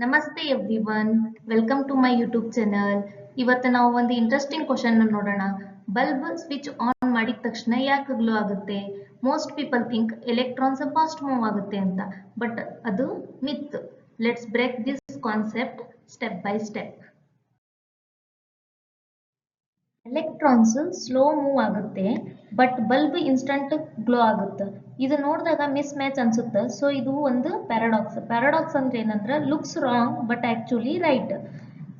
ನಮಸ್ತೆ everyone, welcome to my YouTube channel. ಇವತ್ತು ನಾವು ಒಂದು ಇಂಟ್ರೆಸ್ಟಿಂಗ್ ಕ್ವಶನ್ ನೋಡೋಣ. ಬಲ್ಬ್ ಸ್ವಿಚ್ ಆನ್ ಮಾಡಿದ ತಕ್ಷಣ ಯಾಕೆ ಗ್ಲೋ ಆಗುತ್ತೆ? Most people think electrons fast move ಆಗುತ್ತೆ ಅಂತ, ಬಟ್ ಅದು myth. Let's break this concept step by step. Electrons slow move ಆಗುತ್ತೆ, ಬಟ್ ಬಲ್ಬ್ ಇನ್ಸ್ಟಂಟ್ ಗ್ಲೋ ಆಗುತ್ತೆ. ಇದು ನೋಡಿದಾಗ ಮಿಸ್ ಮ್ಯಾಚ್ ಅನ್ಸುತ್ತೆ. ಸೊ ಇದು ಒಂದು ಪ್ಯಾರಾಡಾಕ್ಸ್ ಅಂದ್ರೆ ಏನಂದ್ರೆ looks wrong but actually right.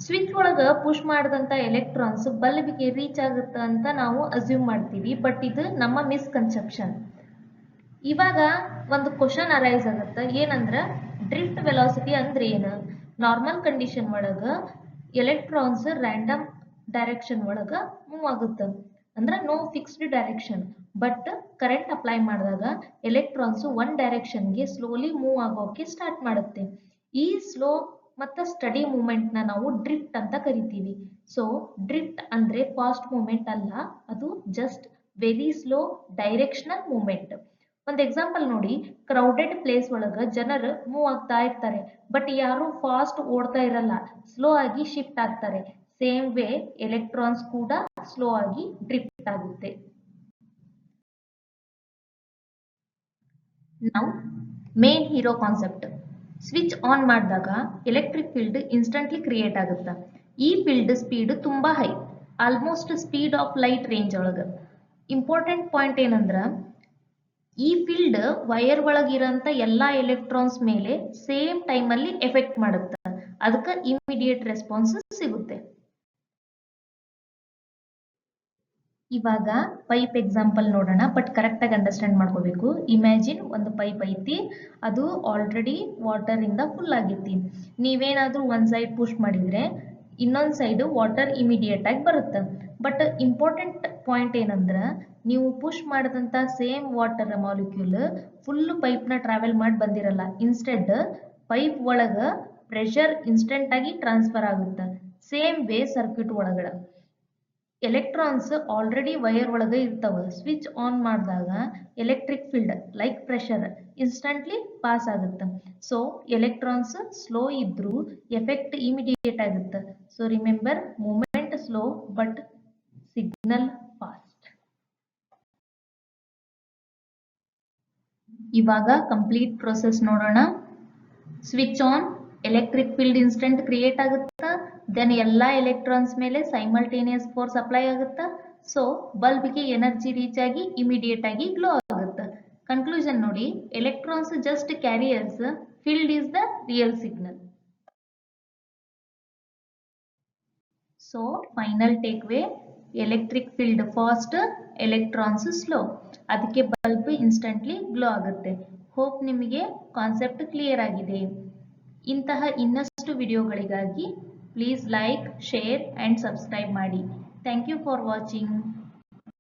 Switch ಒಳಗೆ ಪುಷ್ ಮಾಡಿದಂಥ ಎಲೆಕ್ಟ್ರಾನ್ಸ್ ಬಲ್ಬ್ಗೆ ರೀಚ್ ಆಗುತ್ತೆ ಅಂತ ನಾವು ಅಸ್ಯೂಮ್ ಮಾಡ್ತೀವಿ, ಬಟ್ ಇದು ನಮ್ಮ ಮಿಸ್ಕನ್ಸೆಪ್ಷನ್. ಇವಾಗ ಒಂದು ಕ್ವಶನ್ ಅರೈಸ್ ಆಗುತ್ತೆ, ಏನಂದ್ರೆ ಡ್ರಿಫ್ಟ್ ವೆಲಾಸಿಟಿ ಅಂದ್ರೆ ಏನು? ನಾರ್ಮಲ್ ಕಂಡೀಷನ್ ಒಳಗೆ ಎಲೆಕ್ಟ್ರಾನ್ಸ್ ರ್ಯಾಂಡಮ್ ಡೈರೆಕ್ಷನ್ ಒಳಗೆ ಮೂವ್ ಆಗುತ್ತೆ, ಅಂದ್ರೆ no fixed direction. But current apply ಮಾಡಿದಾಗ ಎಲೆಕ್ಟ್ರಾನ್ಸ್ ಒನ್ ಡೈರೆಕ್ಷನ್ಗೆ ಸ್ಲೋಲಿ ಮೂವ್ ಆಗೋಕೆ ಸ್ಟಾರ್ಟ್ ಮಾಡುತ್ತೆ. ಈ ಸ್ಲೋ ಮತ್ತು ಸ್ಟಡಿ ಮೂವ್ಮೆಂಟ್ನ ನಾವು ಡ್ರಿಫ್ಟ್ ಅಂತ ಕರಿತೀವಿ. ಸೊ ಡ್ರಿಫ್ಟ್ ಅಂದ್ರೆ ಫಾಸ್ಟ್ ಮೂವ್ಮೆಂಟ್ ಅಲ್ಲ, ಅದು just very slow directional movement. ಒಂದು ಎಕ್ಸಾಂಪಲ್ ನೋಡಿ, ಕ್ರೌಡೆಡ್ ಪ್ಲೇಸ್ ಒಳಗೆ ಜನರು ಮೂವ್ ಆಗ್ತಾ ಇರ್ತಾರೆ, ಬಟ್ ಯಾರು ಫಾಸ್ಟ್ ಓಡ್ತಾ ಇರಲ್ಲ, ಸ್ಲೋ ಆಗಿ ಶಿಫ್ಟ್ ಆಗ್ತಾರೆ. ಸೇಮ್ ವೇ ಎಲೆಕ್ಟ್ರಾನ್ಸ್ ಕೂಡ ಸ್ಲೋ ಆಗಿ ಡ್ರಿಫ್ಟ್ ಆಗುತ್ತೆ. ನಾವು main hero concept. Switch on ಮಾಡಿದಾಗ ಎಲೆಕ್ಟ್ರಿಕ್ ಫೀಲ್ಡ್ ಇನ್ಸ್ಟಂಟ್ಲಿ ಕ್ರಿಯೇಟ್ ಆಗುತ್ತೆ. ಈ ಫೀಲ್ಡ್ ಸ್ಪೀಡ್ ತುಂಬಾ high, almost speed of light range ಒಳಗೆ. ಇಂಪಾರ್ಟೆಂಟ್ ಪಾಯಿಂಟ್ ಏನಂದ್ರೆ ಈ ಫೀಲ್ಡ್ ವೈರ್ ಒಳಗಿರೋಂಥ ಎಲ್ಲಾ ಎಲೆಕ್ಟ್ರಾನ್ಸ್ ಮೇಲೆ ಸೇಮ್ ಟೈಮಲ್ಲಿ ಎಫೆಕ್ಟ್ ಮಾಡುತ್ತೆ, ಅದಕ್ಕೆ ಇಮಿಡಿಯೇಟ್ ರೆಸ್ಪಾನ್ಸ್ ಸಿಗುತ್ತೆ. ಇವಾಗ ಪೈಪ್ ಎಕ್ಸಾಂಪಲ್ ನೋಡೋಣ, ಬಟ್ ಕರೆಕ್ಟಾಗಿ ಅಂಡರ್ಸ್ಟ್ಯಾಂಡ್ ಮಾಡ್ಕೋಬೇಕು. ಇಮ್ಯಾಜಿನ್ ಒಂದು ಪೈಪ್ ಐತಿ, ಅದು ಆಲ್ರೆಡಿ ವಾಟರ್ ಇಂದ ಫುಲ್ ಆಗೈತಿ. ನೀವೇನಾದ್ರೂ ಒಂದ್ ಸೈಡ್ ಪುಷ್ ಮಾಡಿದ್ರೆ ಇನ್ನೊಂದು ಸೈಡ್ ವಾಟರ್ ಇಮಿಡಿಯೇಟ್ ಆಗಿ ಬರುತ್ತೆ. ಬಟ್ ಇಂಪಾರ್ಟೆಂಟ್ ಪಾಯಿಂಟ್ ಏನಂದ್ರೆ ನೀವು ಪುಷ್ ಮಾಡಿದಂಥ ಸೇಮ್ ವಾಟರ್ ಮಾಲಿಕ್ಯೂಲ್ ಫುಲ್ ಪೈಪ್ನ ಟ್ರಾವೆಲ್ ಮಾಡಿ ಬಂದಿರಲ್ಲ. ಇನ್ಸ್ಟೆಡ್ ಪೈಪ್ ಒಳಗೆ ಪ್ರೆಷರ್ ಇನ್ಸ್ಟೆಂಟ್ ಆಗಿ ಟ್ರಾನ್ಸ್ಫರ್ ಆಗುತ್ತೆ. ಸೇಮ್ ವೇ ಸರ್ಕ್ಯೂಟ್ ಒಳಗಡೆ ಎಲೆಕ್ಟ್ರಾನ್ಸ್ ಆಲ್ರೆಡಿ ವೈರ್ ಒಳಗೆ ಇರ್ತಾವೆ. ಸ್ವಿಚ್ ಆನ್ ಮಾಡಿದಾಗ electric field like pressure instantly pass ಆಗುತ್ತೆ. ಸೊ ಎಲೆಕ್ಟ್ರಾನ್ಸ್ ಸ್ಲೋ ಇದ್ರೂ ಎಫೆಕ್ಟ್ ಇಮಿಡಿಯೇಟ್ ಆಗುತ್ತೆ. So remember, movement slow but signal fast. ಇವಾಗ ಕಂಪ್ಲೀಟ್ ಪ್ರೊಸೆಸ್ ನೋಡೋಣ. Switch on, electric field instant create ಆಗುತ್ತಾ, then ಎಲ್ಲ ಎಲೆಕ್ಟ್ರಾನ್ಸ್ ಮೇಲೆ ಸೈಮಲ್ಟೇನಿಯಸ್ ಫೋರ್ಸ್ ಅಪ್ಲೈ ಆಗುತ್ತಾ. So ಬಲ್ಬ್ಗೆ ಎನರ್ಜಿ ರೀಚ್ ಆಗಿ ಇಮಿಡಿಯೇಟ್ ಆಗಿ ಗ್ಲೋ ಆಗುತ್ತೆ. ಕನ್ಕ್ಲೂಷನ್ ನೋಡಿ, electrons just carriers, field is the real signal. So final takeaway, electric field fast, electrons slow, ಅದಕ್ಕೆ ಬಲ್ಬ್ ಇನ್ಸ್ಟಂಟ್ಲಿ ಗ್ಲೋ ಆಗುತ್ತೆ. ಹೋಪ್ ನಿಮಗೆ ಕಾನ್ಸೆಪ್ಟ್ ಕ್ಲಿಯರ್ ಆಗಿದೆ. ಇಂತಹ ಇನ್ನಷ್ಟು ವಿಡಿಯೋಗಳಿಗಾಗಿ please like, share and subscribe ಮಾಡಿ. Thank you for watching.